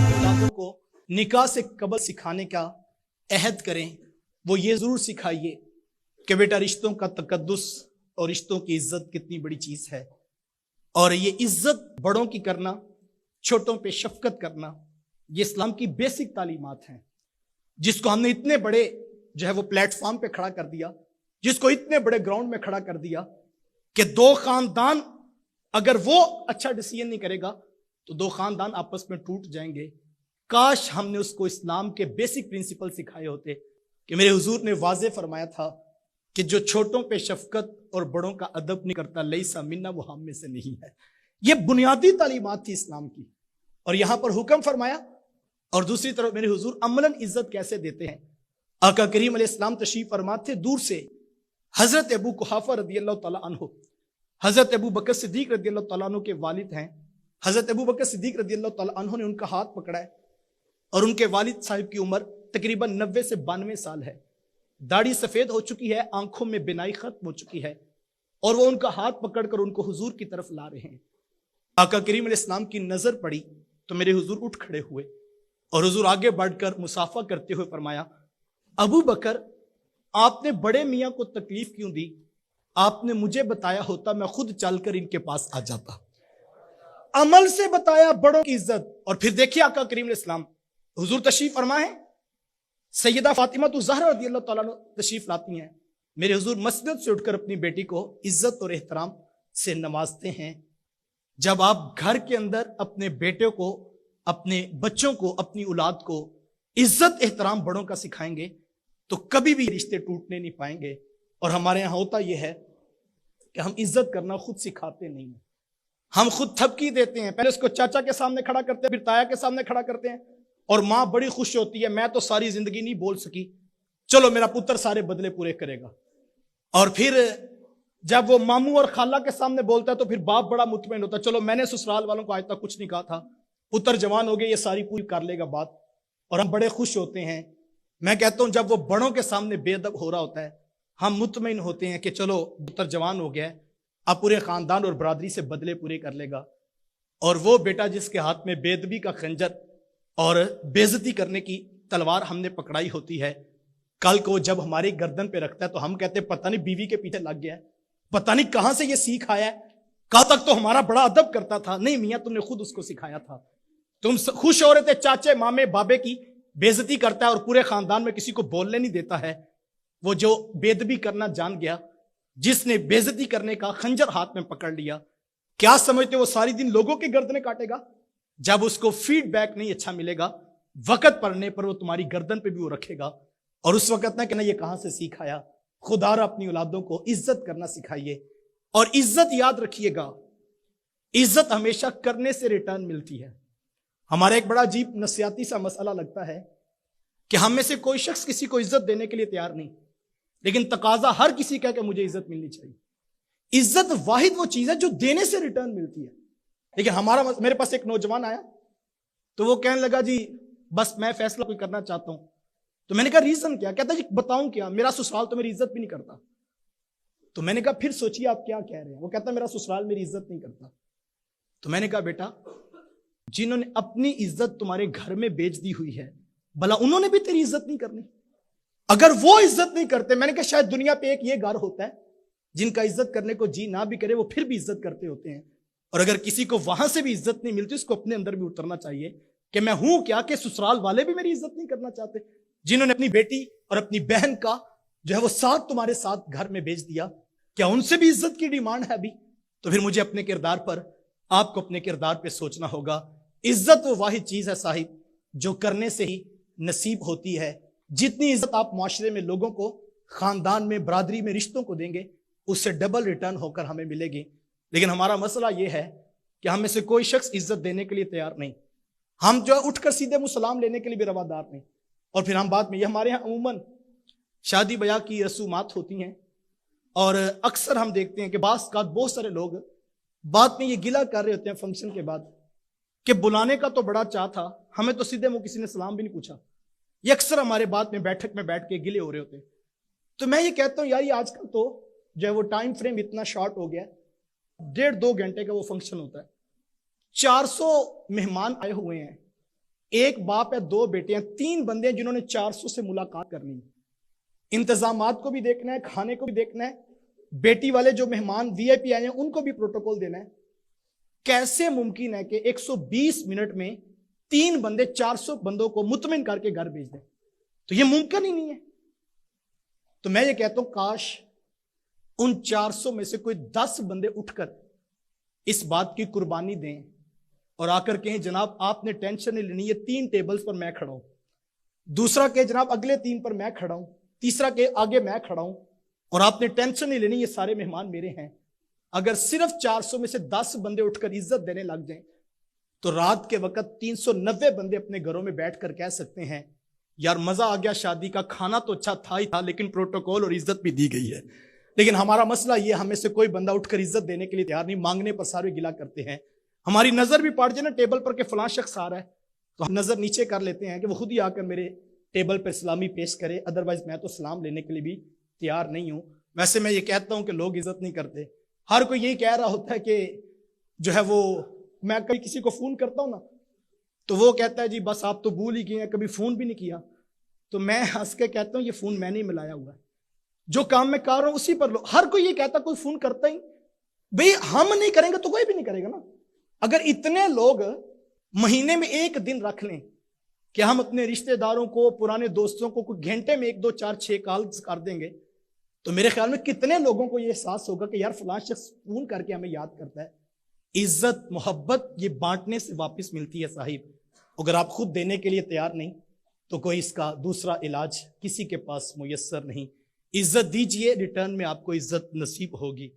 औलादों को निकाह से कबल सिखाने का अहद करें, वो ये जरूर सिखाइए कि बेटा रिश्तों का तकद्दुस और रिश्तों की इज्जत कितनी बड़ी चीज है, और ये इज्जत बड़ों की करना, छोटों पे शफकत करना, ये इस्लाम की बेसिक तालीमात हैं, जिसको हमने इतने बड़े जो है वो प्लेटफॉर्म पे खड़ा कर दिया, जिसको इतने बड़े ग्राउंड में खड़ा कर दिया कि दो खानदान अगर वो अच्छा डिसीजन नहीं करेगा तो दो खानदान आपस में टूट जाएंगे। काश हमने उसको इस्लाम के बेसिक प्रिंसिपल सिखाए होते कि मेरे हुजूर ने वाज़े फरमाया था कि जो छोटों पे शफकत और बड़ों का अदब नहीं करता लईसा मिन्ना, वो हम में से नहीं है। ये बुनियादी तालीमात थी इस्लाम की, और यहां पर हुक्म फरमाया। और दूसरी तरफ मेरे हुजूर अमलन इज्जत कैसे देते हैं। आका करीम अलैहिस्सलाम तशरीफ फरमाते दूर से हजरत अबू कुहाफा रदियल्लाहु तआला अन्हु, हजरत अबू बकर सिद्दीक रदियल्लाहु तआला अन्हु के वालिद हैं। हजरत अबू बकर सिद्दीक रदियल्लाहु तआला अन्हु ने उनका हाथ पकड़ा है, और उनके वालिद साहिब की उम्र तकरीबन 90 से 92 साल है। दाढ़ी सफेद हो चुकी है, आंखों में बिनाई खत्म हो चुकी है, और वो उनका हाथ पकड़कर उनको हुजूर की तरफ ला रहे हैं। आका करीम अलैहिस्सलाम की नजर पड़ी तो मेरे हुजूर उठ खड़े हुए, और हुजूर आगे बढ़कर मुसाफा करते हुए फरमाया, अबू बकर, आपने बड़े मियाँ को तकलीफ क्यों दी? आपने मुझे बताया होता मैं खुद चलकर इनके पास आ जाता। अमल से बताया बड़ों की इज्जत। और फिर देखिए आका करीम अलैहिस्सलाम हुजूर तशरीफ फरमाए, सैयदा फातिमा तो ज़हरा रदियल्लाहु तआला तशरीफ लाती हैं। मेरे हुजूर मस्जिद से उठकर अपनी बेटी को इज्जत और एहतराम से नवाजते हैं। जब आप घर के अंदर अपने बेटे को, अपने बच्चों को, अपनी औलाद को इज्जत एहतराम बड़ों का सिखाएंगे तो कभी भी रिश्ते टूटने नहीं पाएंगे। और हमारे यहाँ होता यह है कि हम इज्जत करना खुद सिखाते नहीं हैं, हम खुद थपकी देते हैं। पहले उसको चाचा के सामने खड़ा करते हैं, फिर ताया के सामने खड़ा करते हैं, और माँ बड़ी खुश होती है, मैं तो सारी जिंदगी नहीं बोल सकी, चलो मेरा पुत्र सारे बदले पूरे करेगा। और फिर जब वो मामू और खाला के सामने बोलता है तो फिर बाप बड़ा मुतमईन होता है, चलो मैंने ससुराल वालों को आज तक कुछ नहीं कहा था, पुत्र जवान हो गए, ये सारी पूरी कर लेगा बात, और हम बड़े खुश होते हैं। मैं कहता हूं जब वो बड़ों के सामने बेअदब हो रहा होता है, हम मुतमईन होते हैं कि चलो पुत्र जवान हो गया है, अब पूरे खानदान और बरादरी से बदले पूरे कर लेगा। और वो बेटा जिसके हाथ में बेदबी का खंजर और बेइज्जती करने की तलवार हमने पकड़ाई होती है, कल को जब हमारी गर्दन पे रखता है तो हम कहते हैं पता नहीं बीवी के पीछे लग गया है, पता नहीं कहां से ये सीख आया है, कल तक तो हमारा बड़ा अदब करता था। नहीं मियां, तुमने खुद उसको सिखाया था। तुम खुश हो रहे थे चाचे मामे बाबे की बेइज्जती करता है और पूरे खानदान में किसी को बोलने नहीं देता है। वो जो बेदबी करना जान गया, जिसने बेइज्जती करने का खंजर हाथ में पकड़ लिया, क्या समझते वो सारी दिन लोगों की गर्दनें काटेगा? जब उसको फीडबैक नहीं अच्छा मिलेगा, वक्त पड़ने पर वो तुम्हारी गर्दन पे भी वो रखेगा। और उस वक्त ना कि ना ये कहां से सीख आया। खुदारा अपनी औलादों को इज्जत करना सिखाइए, और इज्जत याद रखिएगा, इज्जत हमेशा करने से रिटर्न मिलती है। हमारा एक बड़ा अजीब नफसियाती सा मसला लगता है कि हम में से कोई शख्स किसी को इज्जत देने के लिए तैयार नहीं, लेकिन तकाजा हर किसी का है कि मुझे इज्जत मिलनी चाहिए। इज्जत वाहिद वो चीज है जो देने से रिटर्न मिलती है। लेकिन मेरे पास एक नौजवान आया तो वो कहने लगा, जी बस मैं फैसला कोई करना चाहता हूं। तो मैंने कहा रीजन क्या? कहता जी बताऊं क्या, मेरा ससुराल तो मेरी इज्जत भी नहीं करता। तो मैंने कहा फिर सोचिए आप क्या कह रहे हैं। वो कहता मेरा ससुराल मेरी इज्जत नहीं करता। तो मैंने कहा बेटा, जिन्होंने अपनी इज्जत तुम्हारे घर में बेच दी हुई है, भला उन्होंने भी तेरी इज्जत नहीं करनी? अगर वो इज्जत नहीं करते, मैंने कहा शायद दुनिया पे एक ये घर होता है जिनका इज्जत करने को जी ना भी करे वो फिर भी इज्जत करते होते हैं। और अगर किसी को वहां से भी इज्जत नहीं मिलती, उसको अपने अंदर भी उतरना चाहिए कि मैं हूं क्या कि ससुराल वाले भी मेरी इज्जत नहीं करना चाहते। जिन्होंने अपनी बेटी और अपनी बहन का जो है वो साथ तुम्हारे साथ घर में बेच दिया, क्या उनसे भी इज्जत की डिमांड है अभी? तो फिर मुझे अपने किरदार पर, आपको अपने किरदार पे सोचना होगा। इज्जत वो वाहिद चीज है साहिब जो करने से ही नसीब होती है। जितनी इज्जत आप माशरे में लोगों को, खानदान में, बरादरी में, रिश्तों को देंगे, उससे डबल रिटर्न होकर हमें मिलेगी। लेकिन हमारा मसला यह है कि हम में से कोई शख्स इज्जत देने के लिए तैयार नहीं। हम जो उठकर सीधे मुंह सलाम लेने के लिए भी रवादार नहीं। और फिर हम बाद में, ये हमारे यहाँ अमूमन शादी ब्याह की रसूमात होती हैं, और अक्सर हम देखते हैं कि बहुत सारे लोग बाद में ये गिला कर रहे होते हैं फंक्शन के बाद कि बुलाने का तो बड़ा चाह था, हमें तो सीधे मुंह किसी ने सलाम भी नहीं पूछा। ये अक्सर हमारे बाद में बैठक में बैठ के गिले हो रहे होते हैं। तो मैं ये कहता हूं यार, ये आजकल तो जो है वो टाइम फ्रेम इतना शॉर्ट हो गया, 1.5-2 घंटे का वो फंक्शन होता है। 400 مہمان آئے ہوئے ہیں، ایک باپ ہے، 2 بیٹے ہیں، 3 بندے ہیں جنہوں نے 400 سے ملاقات کرنی ہے، انتظامات کو بھی دیکھنا ہے، کھانے کو بھی دیکھنا ہے، بیٹی والے جو مہمان وی آئی پی آئے ہیں ان کو بھی پروٹوکول دینا ہے۔ کیسے ممکن ہے کہ 120 منٹ میں 3 بندے 400 بندوں کو مطمئن کر کے گھر بھیج دیں؟ تو یہ ممکن ہی نہیں ہے۔ تو میں یہ کہتا ہوں کاش ان 400 میں سے کوئی 10 بندے اٹھ کر اس بات کی قربانی دیں اور آ کر کہیں جناب آپ نے ٹینشن نہیں لینی، یہ 3 ٹیبلز پر میں کھڑا ہوں، دوسرا کہ جناب اگلے 3 پر میں کھڑا ہوں، تیسرا کہ آگے میں کھڑا ہوں، اور آپ نے ٹینشن نہیں لینی، یہ سارے مہمان میرے ہیں۔ اگر صرف 400 میں سے 10 بندے اٹھ کر عزت دینے لگ جائیں تو رات کے وقت 390 بندے اپنے گھروں میں بیٹھ کر کہہ سکتے ہیں یار مزہ آ گیا، شادی کا کھانا تو اچھا تھا ہی تھا لیکن پروٹوکول اور عزت بھی دی گئی ہے۔ لیکن ہمارا مسئلہ یہ، ہمیں سے کوئی بندہ اٹھ کر عزت دینے کے لیے تیار نہیں، مانگنے پر سارے گلا کرتے ہیں۔ ہماری نظر بھی پڑ جائے نا ٹیبل پر کہ فلاں شخص آ رہا ہے تو ہم نظر نیچے کر لیتے ہیں کہ وہ خود ہی آ کر میرے ٹیبل پر سلامی پیش کرے، ادروائز میں تو سلام لینے کے لیے بھی تیار نہیں ہوں۔ ویسے میں یہ کہتا ہوں کہ لوگ عزت نہیں کرتے، ہر کوئی یہی کہہ رہا ہوتا ہے کہ جو ہے وہ، میں کبھی کسی کو فون کرتا ہوں نا تو وہ کہتا ہے جی بس آپ تو بھول ہی گئے ہیں، کبھی فون بھی نہیں کیا۔ تو میں ہنس کے کہتا ہوں یہ فون میں نہیں ملایا ہوا ہے، جو کام میں کر رہا ہوں اسی پر لو۔ ہر کوئی یہ کہتا کوئی فون کرتا ہی بھئی، ہم نہیں کریں گے تو کوئی بھی نہیں کرے گا نا۔ اگر اتنے لوگ مہینے میں 1 دن رکھ لیں کہ ہم اپنے رشتہ داروں کو، پرانے دوستوں کو کوئی گھنٹے میں 1 2 4 6 کالز کر دیں گے تو میرے خیال میں کتنے لوگوں کو یہ احساس ہوگا کہ یار فلاں شخص فون کر کے ہمیں یاد کرتا ہے۔ عزت محبت یہ بانٹنے سے واپس ملتی ہے صاحب، اگر آپ خود دینے کے لیے تیار نہیں تو کوئی اس کا دوسرا علاج کسی کے پاس میسر نہیں۔ عزت دیجئے، ریٹرن میں آپ کو عزت نصیب ہوگی۔